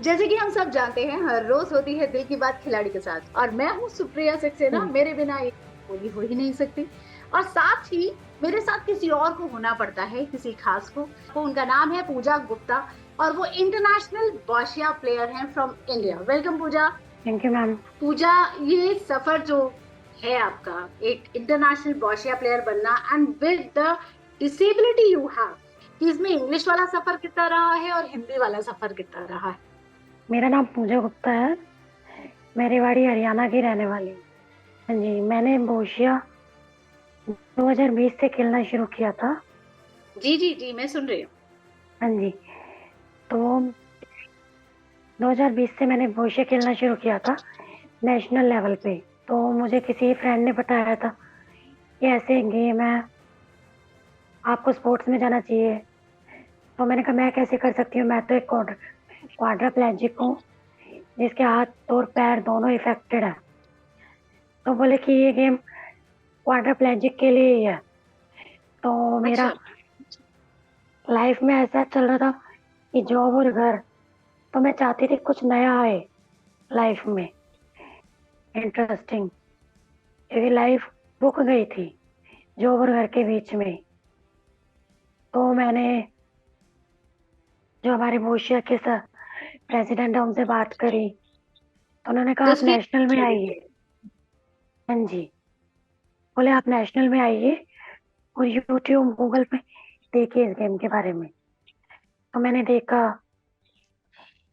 जैसे कि हम सब जानते हैं, हर रोज होती है दिल की बात खिलाड़ी के साथ, और मैं हूँ सुप्रिया सक्सेना। हम्म। मेरे बिना ये पूरी हो ही नहीं सकती। और साथ ही मेरे साथ किसी और को होना पड़ता है, किसी खास को। उनका नाम है पूजा गुप्ता, और वो इंटरनेशनल बॉशिया प्लेयर हैं from India. Welcome Pooja. Thank you ma'am. Pooja, ये सफर जो है आपका, एक इंटरनेशनल बॉशिया प्लेयर बनना, and with the disability you have, कि इसमें इंग्लिश वाला सफर कितना रहा है और हिंदी वाला सफर कितना रहा है। मेरा नाम पूजा गुप्ता है। मैं रेवाड़ी हरियाणा की रहने वाली हूँ। हाँ जी, मैंने बोशिया 2020 से खेलना शुरू किया था। जी जी जी, मैं सुन रही हूँ। हाँ जी। तो 2020 से मैंने बोशिया खेलना शुरू किया था नेशनल लेवल पे। तो मुझे किसी फ्रेंड ने बताया था कि ऐसे गेम है, आपको स्पोर्ट्स में जाना चाहिए। तो मैंने कहा मैं कैसे कर सकती हूँ, मैं तो एक क्वाड्राप्लेजिक हूँ जिसके हाथ और पैर दोनों इफेक्टेड है। तो बोले कि ये गेम क्वाड्राप्लेजिक के लिए ही है। तो मेरा अच्छा। लाइफ में ऐसा चल रहा था कि जॉब और घर, तो मैं चाहती थी कुछ नया आए लाइफ में, इंटरेस्टिंग। क्योंकि लाइफ रुक गई थी जॉब और घर के बीच में। तो मैंने जो हमारे बोशिया के सर प्रेसिडेंट है उनसे बात करी। तो उन्होंने कहा आप जसवीर। नेशनल में आइए। हाँ जी। बोले आप नेशनल में आइए और यूट्यूब गूगल पे देखिए इस गेम के बारे में। तो मैंने देखा,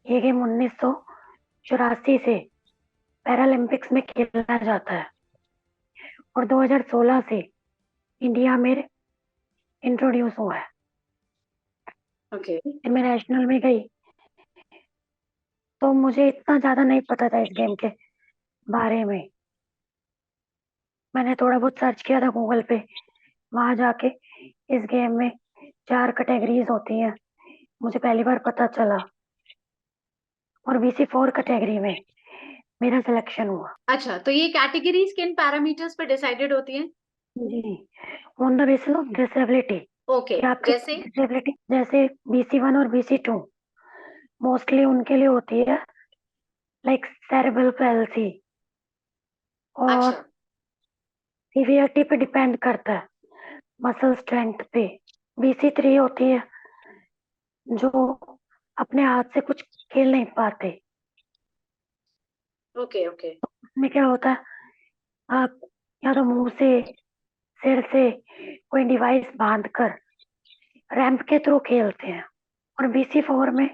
ये गेम 1984 से पैरालंपिक्स में खेला जाता है और 2016 से इंडिया में इंट्रोड्यूस हुआ है। ओके। फिर मैं नेशनल में गई। तो मुझे इतना ज्यादा नहीं पता था इस गेम के बारे में। मैंने थोड़ा बहुत सर्च किया था गूगल पे। वहां जाके इस गेम में 4 कैटेगरीज होती हैं, मुझे पहली बार पता चला। और BC4 कैटेगरी में मेरा सिलेक्शन हुआ। अच्छा, तो ये कैटेगरीज किन पैरामीटर्स पे डिसाइडेड होती हैं? जी, on the basis of disability, okay. कि आपकी जैसे? डिसेबिलिटी। जैसे BC1 और BC2 मोस्टली उनके लिए होती है, लाइक सेरेब्रल पैल्सी। और अच्छा। सीवियरिटी पे डिपेंड करता है, मसल स्ट्रेंथ पे। BC3 होती है जो अपने हाथ से कुछ खेल नहीं पाते। Okay okay. उसमें क्या होता है, आप या तो मुंह से, सिर से कोई डिवाइस बांध कर रैंप के थ्रू खेलते हैं। और BC4 में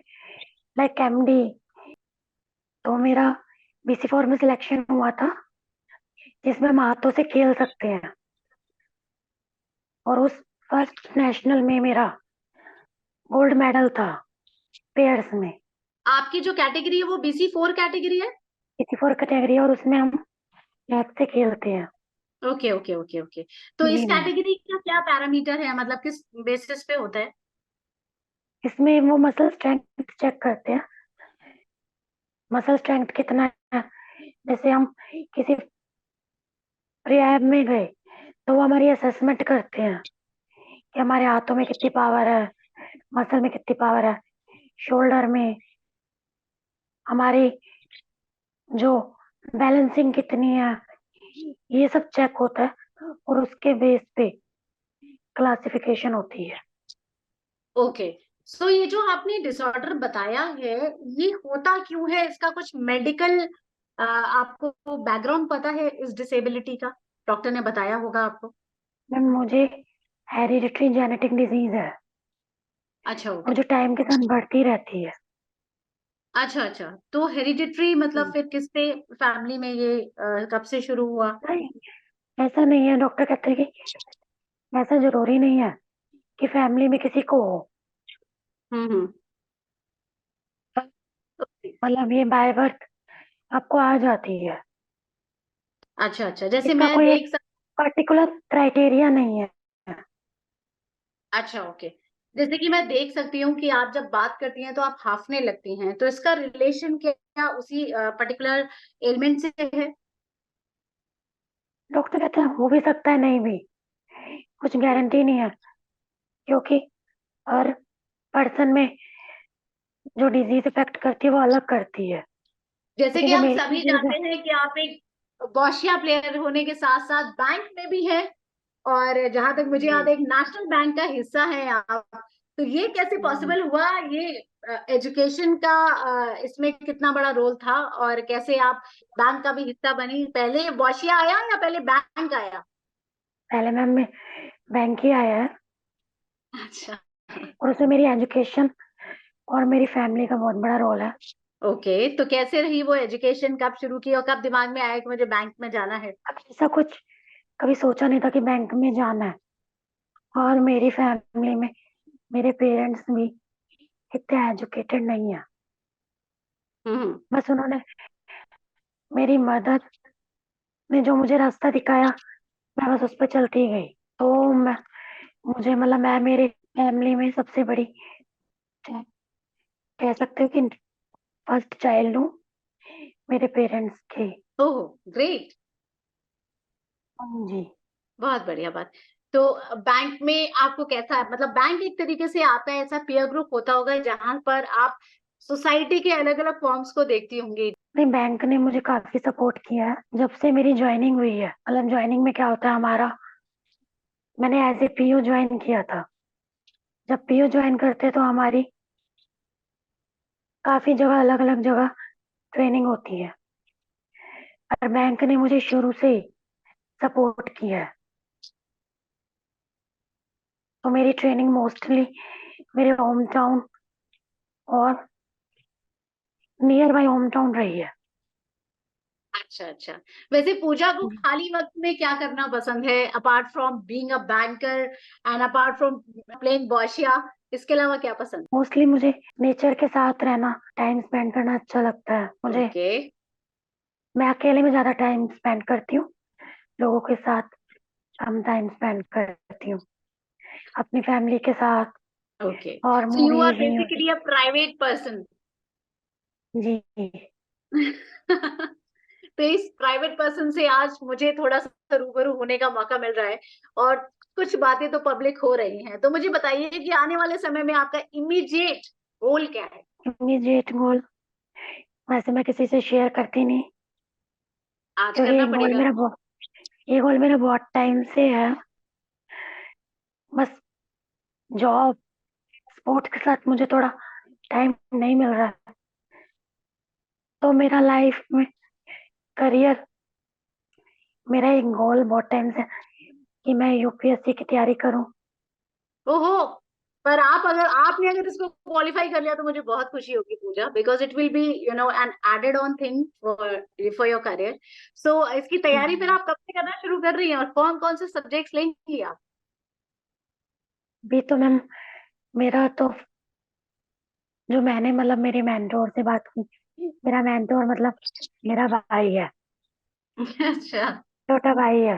लाइक MD। तो मेरा BC4 में सिलेक्शन हुआ था जिसमें हम हाथों से खेल सकते हैं। और उस फर्स्ट नेशनल में मेरा गोल्ड मेडल था पेयर्स में। आपकी जो कैटेगरी है वो BC4 कैटेगरी है? BC4 कैटेगरी, और उसमें हम हाथ से खेलते हैं। Okay okay okay okay. तो इस जी मैम। कैटेगरी का क्या पैरामीटर है, मतलब किस बेसिस पे होता है? इसमें वो मसल स्ट्रेंथ चेक करते हैं, मसल स्ट्रेंथ कितना है। जैसे हम किसी रिहैब में गए तो वो हमारी असेसमेंट करते हैं कि हमारे हाथों में कितनी पावर है, मसल में कितनी पावर है, शोल्डर में हमारी जो बैलेंसिंग कितनी है, ये सब चेक होता है। और उसके बेस पे क्लासिफिकेशन होती है। ओके। सो ये जो आपने डिसऑर्डर बताया है, ये होता क्यों है? इसका कुछ मेडिकल आपको बैकग्राउंड पता है इस डिसेबिलिटी का? डॉक्टर ने बताया होगा आपको। मैम मुझे हेरिडिटरी जेनेटिक डिजीज है अच्छा। और ओके। जो टाइम के साथ बढ़ती रहती है। अच्छा अच्छा, तो हेरिडिटरी मतलब हम्म। फिर किससे फैमिली में ये कब से शुरू हुआ? नहीं, ऐसा नहीं है। डॉक्टर कहते हैं कि ऐसा जरूरी नहीं है कि फैमिली में किसी को हो। हम्म। मतलब ये बाय बर्थ आपको आ जाती है। अच्छा अच्छा, जैसे इसका मैं कोई एक देख सक पर्टिकुलर क्राइटेरिया नहीं है। अच्छा ओके। जैसे कि मैं देख सकती हूँ कि आप जब बात करती हैं तो आप हाफने लगती हैं, तो इसका रिलेशन क्या उसी पर्टिकुलर एलिमेंट से है? डॉक्टर कहते हैं हो भी सकता है, नहीं भी, कुछ गारंटी नहीं है। क्योंकि हर पर्सन में जो डिजीज इफेक्ट करती है वो अलग करती है, जैसे लेकिन कि जो हम मेरी सभी डिजीज है। जानते हैं कि आप एक बॉशिया प्लेयर होने के साथ साथ बैंक में भी हैं, और जहां तक मुझे याद जी है एक नेशनल बैंक का हिस्सा है आप। तो ये कैसे जी। पॉसिबल हुआ, ये एजुकेशन का इसमें कितना बड़ा रोल था, और कैसे आप बैंक का भी हिस्सा बनी? पहले बॉशिया आया या पहले बैंक आया? पहले मैम में बैंक ही आया है, अच्छा। और उसमें मेरी एजुकेशन और मेरी फैमिली का बहुत बड़ा रोल है। ओके, तो कैसे रही वो एजुकेशन, कब शुरू की और कब दिमाग में आया कि मुझे बैंक में जाना है? अब ऐसा कुछ कभी सोचा नहीं था कि बैंक में जाना है, और मेरी फैमिली में मेरे पेरेंट्स भी इतने एजुकेटेड नहीं है। हम्म। बस उन्होंने, मेरी मदर ने जो मुझे रास्ता दिखाया, मैं बस उस पर चलती गई। तो मुझे मतलब मैं मेरी फैमिली में सबसे बड़ी, कह सकते हो कि फर्स्ट चाइल्ड हूँ मेरे पेरेंट्स की। ओह, ग्रेट। हाँ जी। बहुत बढ़िया बात। तो बैंक में आपको कैसा, मतलब बैंक एक तरीके से आता है, ऐसा पीयर ग्रुप होता होगा जहां पर आप सोसाइटी के अलग अलग फॉर्म्स को देखती होंगी। नहीं, बैंक ने मुझे काफी सपोर्ट किया है जब से मेरी ज्वाइनिंग हुई है। मतलब ज्वाइनिंग में क्या होता है हमारा, मैंने एज ए पीओ ज्वाइन किया था। जब पीओ ज्वाइन करते हैं तो हमारी काफी जगह, अलग अलग जगह ट्रेनिंग होती है, और बैंक ने मुझे शुरू से ही सपोर्ट किया है। तो मेरी ट्रेनिंग मोस्टली मेरे होम टाउन और नियर बाय होम टाउन रही है। अच्छा अच्छा। वैसे पूजा को खाली वक्त में क्या करना पसंद है, apart from being a banker and apart from playing boccia? इसके अलावा क्या पसंद? मोस्टली मुझे नेचर के साथ रहना, टाइम स्पेंड करना अच्छा लगता है मुझे। ओके। मैं अकेले में ज्यादा टाइम स्पेंड करती हूँ, लोगों के साथ कम टाइम स्पेंड करती हूँ, अपनी फैमिली के साथ। ओके, और so you are movies, music. Basically a private person. जी। तो इस प्राइवेट पर्सन से आज मुझे थोड़ा सा रूबरू होने का मौका मिल रहा है, और कुछ बातें तो पब्लिक हो रही हैं। तो मुझे बताइए कि आने वाले समय में आपका इमीडिएट गोल क्या है? इमीडिएट गोल वैसे मैं किसी से शेयर करती नहीं, आज क्योंकि करना पड़ेगा। ये गोल मेरा बहुत टाइम से है। बस जॉब, स्पोर्ट्स के साथ मुझे थोड़ा टाइम नहीं मिल रहा है। तो मेरा लाइफ में करियर, मेरा एक गोल बहुत टाइम से है कि मैं यूपीएससी की तैयारी करूं। ओहो, पर आप अगर आपने अगर इसको क्वालिफाई कर लिया तो मुझे बहुत खुशी होगी Pooja, because it will be an added on thing for your career. So इसकी तैयारी फिर जी। आप कब से करना शुरू कर रही हैं, और कौन कौन से सब्जेक्ट्स लेंगी आप? भी तो मैम, मेरा तो, जो मैंने मतलब मेरे मेंटोर से बात की, मेरा मेंटोर मतलब मेरा भाई है, अच्छा। छोटा भाई है।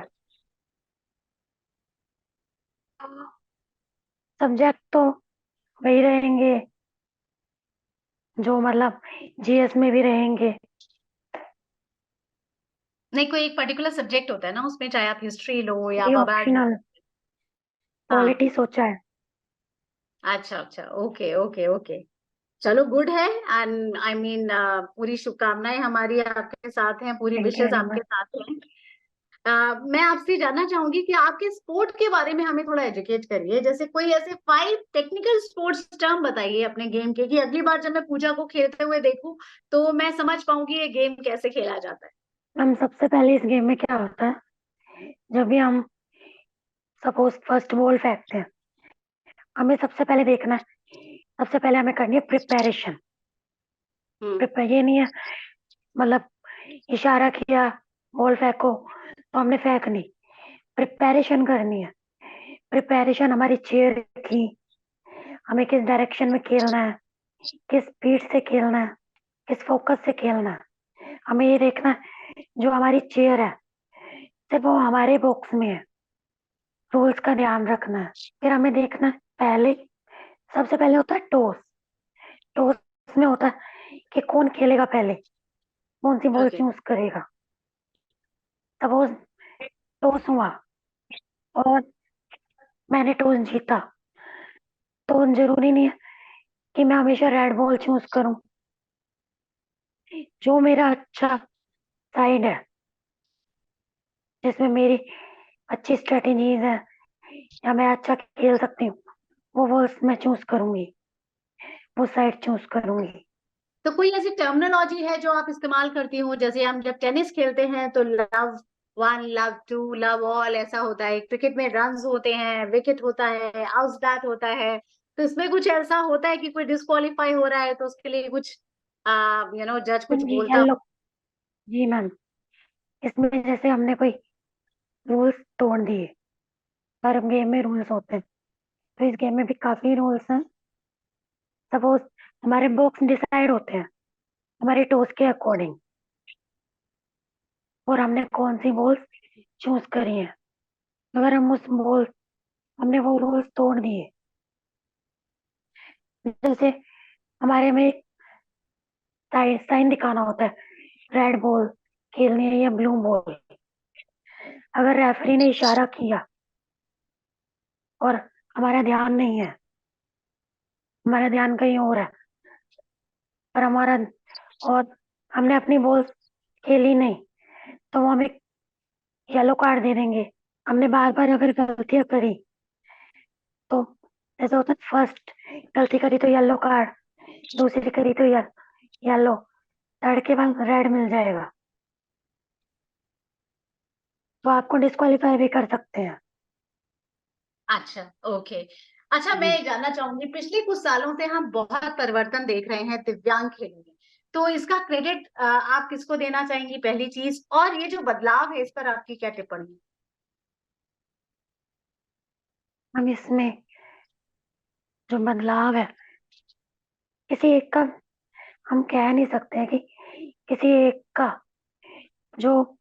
सब्जेक्ट तो वही रहेंगे जो मतलब जीएस में भी रहेंगे। नहीं, कोई एक पर्टिकुलर सब्जेक्ट होता है ना उसमें, चाहे आप हिस्ट्री लो या ये आप अबाउट लो। ऑप्शनल हाँ। पॉलिटी सोचा है। अच्छा अच्छा, ओके ओके ओके। चलो, गुड है। एंड आई मीन पूरी शुभकामनाएं हमारी आपके साथ हैं, पूरी थैंक यू विशेष वेरी आपके मच। साथ हैं। मैं आपसे जानना चाहूंगी कि आपके स्पोर्ट के बारे में हमें थोड़ा एजुकेट करिए। जैसे कोई ऐसे 5 टेक्निकल स्पोर्ट्स टर्म बताइए अपने गेम के, कि अगली बार जब मैं पूजा को खेलते हुए देखूं तो मैं समझ पाऊं कि ये गेम कैसे खेला जाता है। हम सबसे पहले इस गेम में क्या होता है, जब भी हम सपोज फर्स्ट बॉल फेंकते हैं, हमें सबसे पहले देखना है, सबसे पहले हमें करनी है प्रिपरेशन। हम्म। प्रिपेयर ये नहीं है मतलब इशारा किया बॉल फेंको तो हमने फेंकनी, प्रिपरेशन करनी है। प्रिपरेशन हमारी चेयर की, हमें किस डायरेक्शन में खेलना है, किस स्पीड से खेलना है, किस फोकस से खेलना है। हमें ये देखना है जो हमारी चेयर है सिर्फ वो हमारे बॉक्स में है, रूल्स का ध्यान रखना है। फिर हमें देखना है, पहले सबसे पहले होता है टॉस। टॉस में होता है कि कौन खेलेगा पहले, कौन सी बॉल ओके। चूज करेगा। सपोज टॉस हुआ और मैंने टॉस जीता, तो जरूरी नहीं है कि मैं हमेशा रेड बॉल चूज करूं, जो मेरा अच्छा साइड है, जिसमें मेरी अच्छी स्ट्रेटेजीज है या मैं अच्छा खेल सकती हूँ, वो बॉल्स मैं चूज करूंगी, वो साइड चूज करूंगी। तो कोई ऐसी टर्मिनोलॉजी है जो आप इस्तेमाल करती हो? जैसे हम जब टेनिस खेलते हैं तो love one, love two, love all ऐसा होता है। क्रिकेट में रन्स होते हैं, विकेट होता है, आउट बैट होता है। तो इसमें कुछ ऐसा होता है कि कोई डिस्क्वालीफाई हो रहा है तो उसके लिए कुछ जज कुछ जी बोलता येलो, जी मैम, इसमें जैसे हमने कोई रूल्स तोड़ दिए, हर गेम में रूल्स होते हैं, तो इस गेम में भी काफी रूल्स हैं। सपोज हमारे बॉक्स डिसाइड होते हैं हमारे टॉस के अकॉर्डिंग, और हमने कौन सी बॉल्स चूज करी है। अगर हम उस बॉल हमने वो रूल्स तोड़ दिए, जैसे हमारे में साइन दिखाना होता है, रेड बॉल खेलनी है या ब्लू बॉल। अगर रेफरी ने इशारा किया और हमारा ध्यान नहीं है, हमारा ध्यान कहीं और है, और हमारा और हमने अपनी बॉल खेली नहीं, तो वो हमें येलो कार्ड दे देंगे। हमने बार बार अगर गलतियां करी तो ऐसा होता है, फर्स्ट गलती करी तो येलो कार्ड, दूसरी करी तो येलो, थर्ड के बाद रेड मिल जाएगा, तो आपको डिस्क्वालीफाई भी कर सकते हैं। अच्छा, ओके। अच्छा, मैं जी ये जानना चाहूंगी, पिछले कुछ सालों से हम बहुत परिवर्तन देख रहे हैं दिव्यांग खेलों में। तो इसका क्रेडिट आप किसको देना चाहेंगी, पहली चीज? और ये जो बदलाव है इस पर आपकी क्या टिप्पणी है? हम इसमें जो बदलाव है, किसी एक का हम कह नहीं सकते हैं कि किसी एक का, जो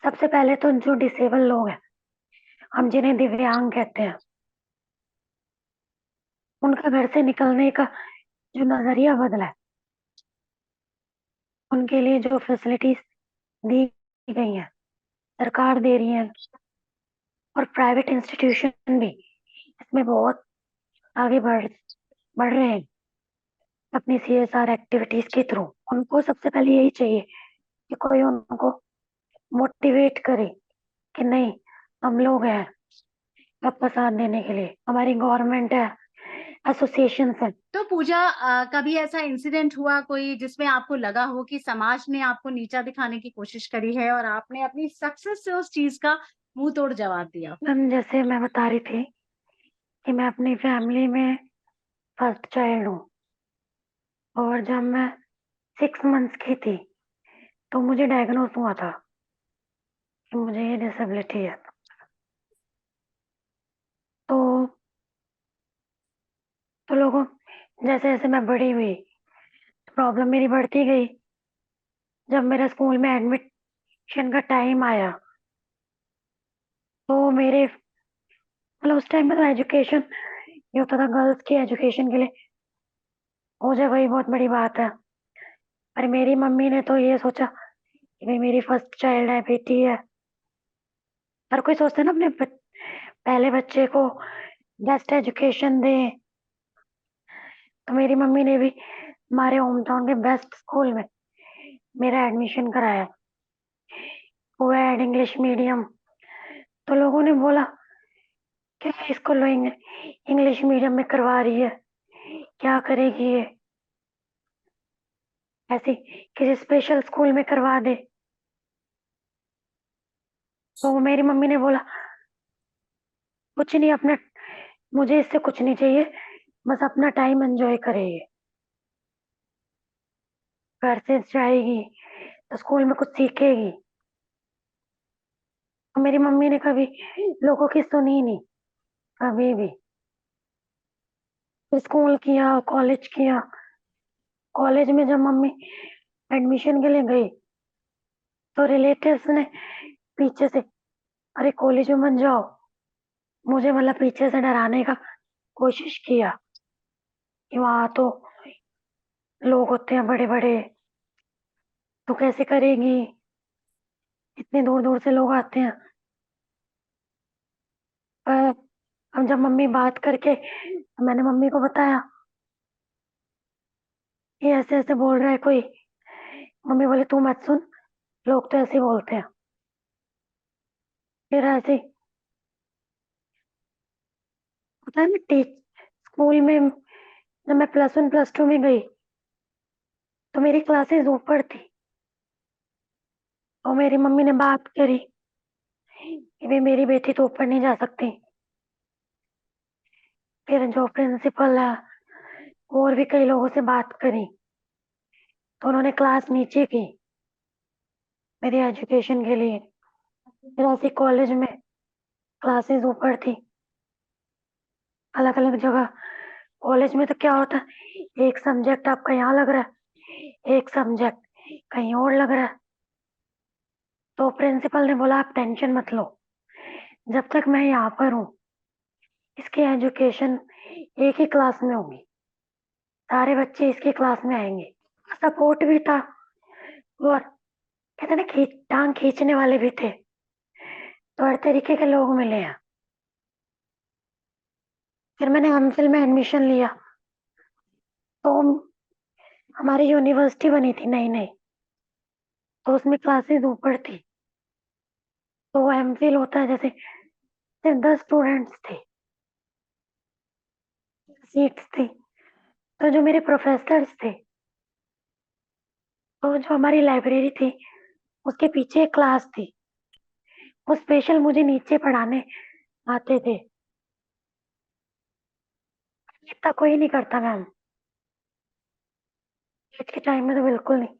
सबसे पहले तो जो डिसेबल लोग हैं, हम जिन्हें दिव्यांग कहते हैं, उनका घर से निकलने का जो नजरिया बदला है, उनके लिए जो फैसिलिटीज दी गई हैं, सरकार दे रही है, और प्राइवेट इंस्टीट्यूशन भी इसमें बहुत आगे बढ़ रहे हैं अपनी CSR एक्टिविटीज के थ्रू। उनको सबसे पहले यही चाहिए कि कोई उनको मोटिवेट करे कि नहीं, हम लोग हैं आपका साथ देने के लिए, हमारी गवर्नमेंट है, एसोसिएशन है। तो पूजा, कभी ऐसा इंसिडेंट हुआ कोई जिसमें आपको लगा हो कि समाज ने आपको नीचा दिखाने की कोशिश करी है और आपने अपनी सक्सेस से उस चीज का मुंह तोड़ जवाब दिया? मैम जैसे मैं बता रही थी कि मैं अपनी फैमिली में फर्स्ट चाइल्ड हूँ, और जब मैं 6 मंथ्स की थी तो मुझे डायग्नोस हुआ था कि मुझे ये डिसेबिलिटी है। तो लोगों, जैसे जैसे मैं बड़ी हुई, प्रॉब्लम मेरी बढ़ती गई। जब मेरा स्कूल में एडमिशन का टाइम आया, तो मेरे मतलब उस टाइम में तो एजुकेशन ये होता था, गर्ल्स की एजुकेशन के लिए हो जाए वही बहुत बड़ी बात है। पर मेरी मम्मी ने तो ये सोचा कि भाई मेरी फर्स्ट चाइल्ड है, बेटी है। हर कोई सोचता है ना अपने पहले बच्चे को बेस्ट एजुकेशन दे। तो मेरी मम्मी ने भी हमारे होम टाउन के बेस्ट स्कूल में मेरा एडमिशन कराया, वो एड इंग्लिश मीडियम। तो लोगों ने बोला क्या इसको लो इंग्लिश मीडियम में करवा रही है, क्या करेगी ये, ऐसे किसी स्पेशल स्कूल में करवा दे। तो मेरी मम्मी ने बोला कुछ नहीं, अपना, मुझे इससे कुछ नहीं चाहिए, बस अपना टाइम एंजॉय करे ये। घर से जाएगी तो स्कूल में कुछ सीखेगी। और मेरी मम्मी ने कभी लोगों की सुनी नहीं, कभी भी। स्कूल किया, कॉलेज किया। कॉलेज में जब मम्मी एडमिशन के लिए गई तो रिलेटिव्स ने पीछे से, अरे कॉलेज में मत जाओ, मुझे मतलब पीछे से डराने का कोशिश किया कि वहां तो लोग होते हैं बड़े बड़े, तो कैसे करेगी, इतने दूर दूर से लोग आते हैं। पर हम जब मम्मी बात करके, मैंने मम्मी को बताया ये ऐसे ऐसे बोल रहा है कोई। मम्मी बोले तू मत सुन, लोग तो ऐसे ही बोलते हैं। फिर ऐसे पता है, स्कूल में जब मैं +1 +2 में गई तो मेरी क्लासेस ऊपर थी, और मेरी मम्मी ने बात करी कि भाई मेरी बेटी तो ऊपर नहीं जा सकती। फिर जो प्रिंसिपल है और भी कई लोगों से बात करी, तो उन्होंने क्लास नीचे की मेरी एजुकेशन के लिए। फिर ऐसे कॉलेज में क्लासेस ऊपर थी, अलग अलग जगह। कॉलेज में तो क्या होता है, एक सब्जेक्ट आपका यहाँ लग रहा है, एक सब्जेक्ट कहीं और लग रहा है। तो प्रिंसिपल ने बोला आप टेंशन मत लो, जब तक मैं यहाँ पर हूँ इसकी एजुकेशन एक ही क्लास में होगी, सारे बच्चे इसकी क्लास में आएंगे। सपोर्ट भी था, और कहते ना टांग खींचने वाले भी थे, तो हर तरीके के लोग मिले हैं। फिर मैंने एमफिल में एडमिशन लिया, तो हमारी यूनिवर्सिटी बनी थी नई नई, तो उसमें क्लासेस ऊपर थी। तो एमफिल होता है जैसे सिर्फ 10 स्टूडेंट्स थे, सीट्स थी। तो जो मेरे प्रोफेसर्स थे, तो जो हमारी लाइब्रेरी थी उसके पीछे एक क्लास थी, वो स्पेशल मुझे नीचे पढ़ाने आते थे। इतना कोई नहीं करता मैम, आज के टाइम में तो बिल्कुल नहीं।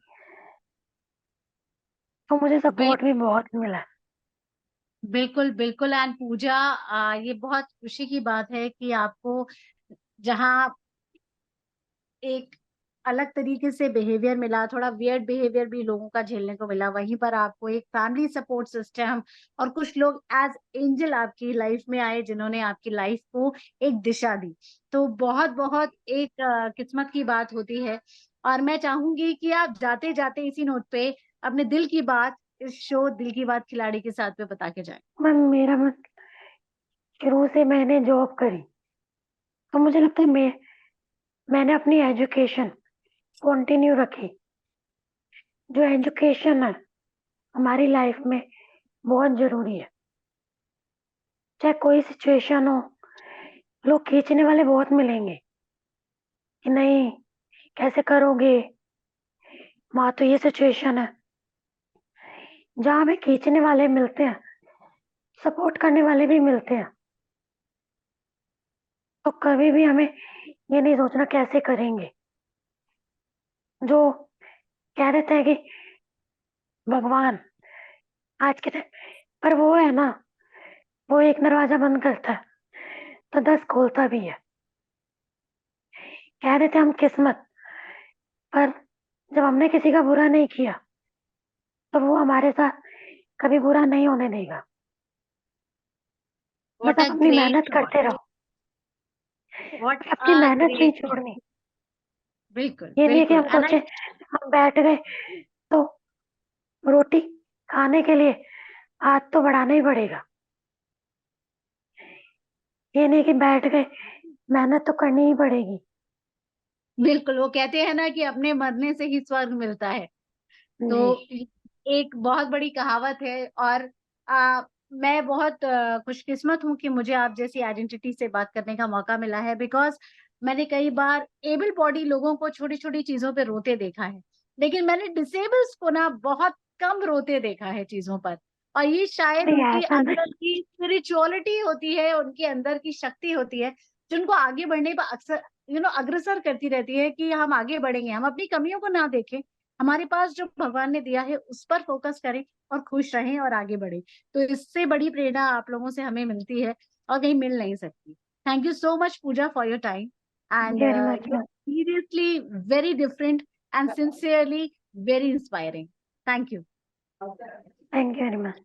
तो मुझे बिल, सपोर्ट भी बहुत मिला। बिल्कुल बिल्कुल। एंड पूजा, ये बहुत खुशी की बात है कि आपको जहाँ एक अलग तरीके से बिहेवियर मिला, थोड़ा वियर्ड बिहेवियर भी लोगों का झेलने को मिला, वहीं पर आपको एक फैमिली सपोर्ट सिस्टम और कुछ लोग एज एंजल आपकी लाइफ में आए जिन्होंने आपकी लाइफ को एक दिशा दी। तो बहुत बहुत एक किस्मत की बात होती है। और मैं चाहूंगी कि आप जाते जाते इसी नोट पे अपने दिल की बात इस शो दिल की बात खिलाड़ी के साथ में बता के जाए। मैम मेरा मन, शुरू से मैंने जॉब करी, तो मुझे लगता है मैंने अपनी एजुकेशन कंटिन्यू रखी। जो एजुकेशन है हमारी लाइफ में बहुत जरूरी है। चाहे कोई सिचुएशन हो, लोग खींचने वाले बहुत मिलेंगे कि नहीं कैसे करोगे, वहां तो ये सिचुएशन है। जहाँ हमें खींचने वाले मिलते हैं, सपोर्ट करने वाले भी मिलते हैं, तो कभी भी हमें ये नहीं सोचना कैसे करेंगे। जो कह देते हैं कि भगवान आज के टाइम पर वो है ना, वो एक दरवाजा बंद करता है तो 10 खोलता भी है। कह देते हैं हम किस्मत, पर जब हमने किसी का बुरा नहीं किया तो वो हमारे साथ कभी बुरा नहीं होने देगा। बस व्हाट अ आप अपनी ग्रेट मेहनत थॉट, करते रहो, व्हाट अपनी अ मेहनत नहीं ग्रेट थॉट। छोड़नी। बिल्कुल ये नहीं है कि बिल्कुल। हम एंड सोचे हम बैठ गए तो रोटी खाने के लिए हाथ तो बढ़ाना ही पड़ेगा। ये नहीं कि बैठ गए, मेहनत तो करनी ही पड़ेगी। बिल्कुल, वो कहते हैं ना कि अपने मरने से ही स्वर्ग मिलता है। तो जी एक बहुत बड़ी कहावत है। और मैं बहुत खुशकिस्मत हूँ कि मुझे आप जैसी आइडेंटिटी से बात करने का मौका मिला है, बिकॉज मैंने कई बार एबल बॉडी लोगों को छोटी छोटी चीजों पे रोते देखा है, लेकिन मैंने डिसेबल्स को ना बहुत कम रोते देखा है चीजों पर। और ये शायद नहीं उनकी ऐसा नहीं। अंदर की स्पिरिचुअलिटी होती है, उनके अंदर की शक्ति होती है, जिनको आगे बढ़ने पर अक्सर अग्रसर करती रहती है कि हम आगे बढ़ेंगे, हम अपनी कमियों को ना देखें, हमारे पास जो भगवान ने दिया है उस पर फोकस करें और खुश रहें और आगे बढ़े। तो इससे बड़ी प्रेरणा आप लोगों से हमें मिलती है और कहीं मिल नहीं सकती। Thank you so much Puja for your time. And very much you ma'am. Seriously very different and sincerely very inspiring. Thank you. Thank you very much.